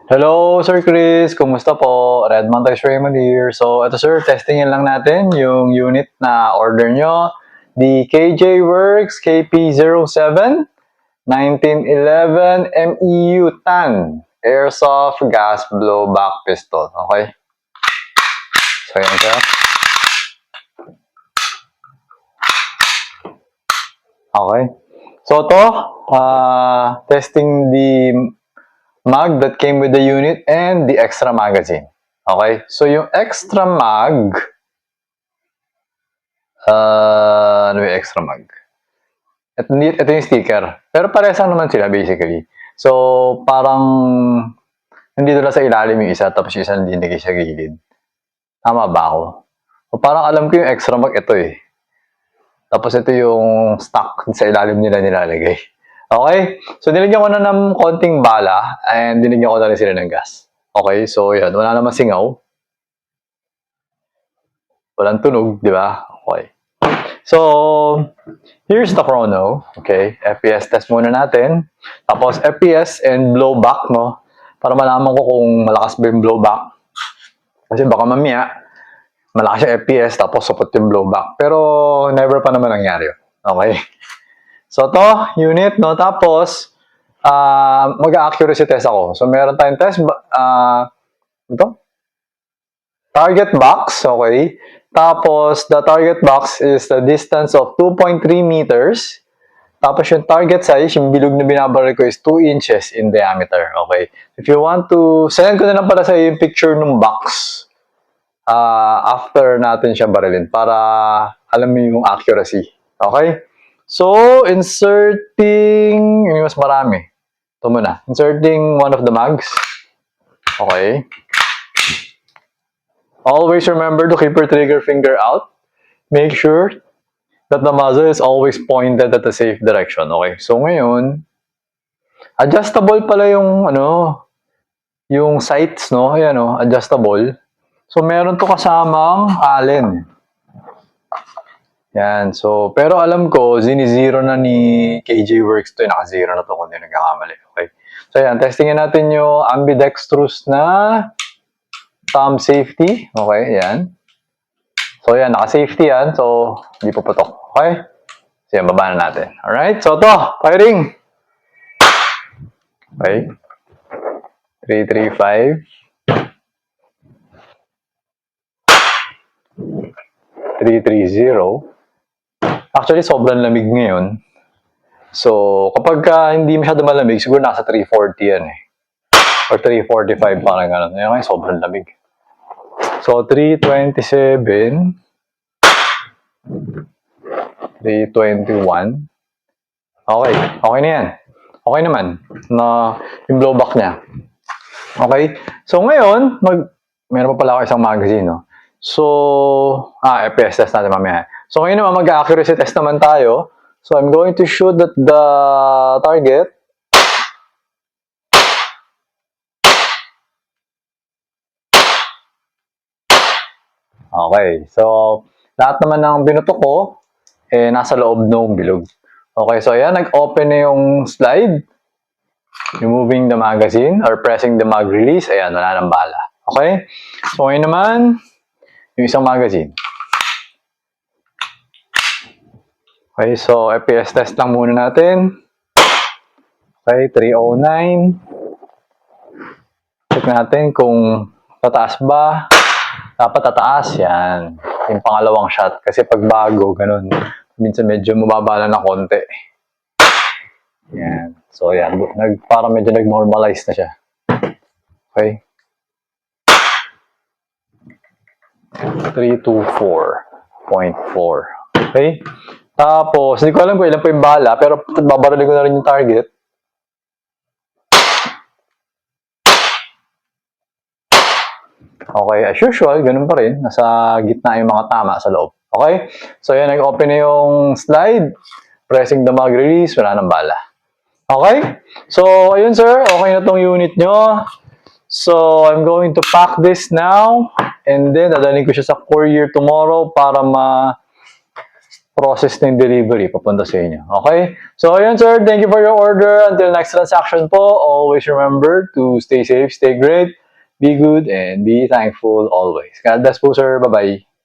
Hello, Sir Chris. Kumusta po? Redmond Tax Raymond here. So, ito sir, testingin lang natin yung unit na order nyo. The KJ Works KP07 1911 MEU TAN Airsoft Gas Blowback Pistol. Okay? So, yan sir. Okay. So, ito, testing the mag that came with the unit and the extra magazine. Okay? So, yung extra mag, ano yung extra mag? Ito yung sticker. Pero parehas naman sila basically. So, parang nandito lang sa ilalim yung isa, tapos yung isa nandito sa gilid. Tama ba ako? O parang alam ko yung extra mag ito eh. Tapos ito yung stock sa ilalim nila nilalagay. Okay? So, nilagyan ko na ng konting bala and dinigyan ko na rin sila ng gas. Okay? So, yan. Wala naman singaw. Walang tunog, di ba? Okay. So, here's the chrono. Okay? FPS test muna natin. Tapos, FPS and blowback, no? Para malaman ko kung malakas ba yung blowback. Kasi baka mamaya, malakas yung FPS tapos support yung blowback. Pero, never pa naman nangyari yun. Okay? So, to unit, no? Tapos, mag-accuracy test ako. So, meron tayong test, ito? Target box, okay? Tapos, the target box is the distance of 2.3 meters. Tapos, yung target size, yung bilog na binabaril ko is 2 inches in diameter, okay? If you want to, send ko na lang pala sa yung picture ng box after natin siya barilin para alam mo yung accuracy, okay? So, inserting, yung mas marami. Ito muna. Inserting one of the mags. Okay. Always remember to keep your trigger finger out. Make sure that the muzzle is always pointed at the safe direction. Okay. So, ngayon, adjustable pala yung, yung sights, no? Ayan, adjustable. So, meron to kasamang allen. Yan. So, pero alam ko, zero na ni KJ Works to. Naka-zero na to kung hindi nagkakamali. Okay. So, yan. Testingin natin yung ambidextrous na thumb safety. Okay. Yan. So, yan. Naka-safety yan. So, hindi puputok. Okay. So, yan. Baba na natin. Alright. So, to. Firing. Okay. 335. 330. Actually, sobrang lamig ngayon. So, kapag hindi masyado malamig, siguro nasa 340 yan eh. Or 345, parang gano'n. Ngayon, sobrang lamig. So, 327. 321. Okay. Okay na yan. Okay naman. Na yung blowback niya. Okay. So, ngayon, meron pa pala ako isang magazine, no? So, FPS test natin mamaya. So, ngayon naman, mag-accuracy test naman tayo. So, I'm going to shoot at the target. Okay. So, lahat naman ng binutok ko, nasa loob ng bilog. Okay. So, ayan, nag-open na yung slide. Removing the magazine or pressing the mag release. Ayan, wala nang bala. Okay. So, ngayon naman, yung isang magazine. Okay, so FPS test lang muna natin. Okay, 309. Check natin kung tataas ba. Dapat tataas, yan. Yung pangalawang shot. Kasi pag bago, ganun. Minsan medyo mababala na konti. Yan. So, yan. Parang medyo nag-normalize na siya. Okay. 324.4. Okay. Tapos, hindi ko alam kung ilan po yung bala, pero babarili ko na rin yung target. Okay, as usual, ganun pa rin. Nasa gitna yung mga tama sa loob. Okay? So, yan, nag-open na yung slide. Pressing the mag release, wala nang bala. Okay? So, ayun sir, okay na tong unit nyo. So, I'm going to pack this now. And then, dadalhin ko siya sa courier tomorrow para process ng delivery papunta sa inyo. Okay? So, ayun sir, thank you for your order. Until next transaction po, always remember to stay safe, stay great, be good, and be thankful always. God bless po sir. Bye-bye.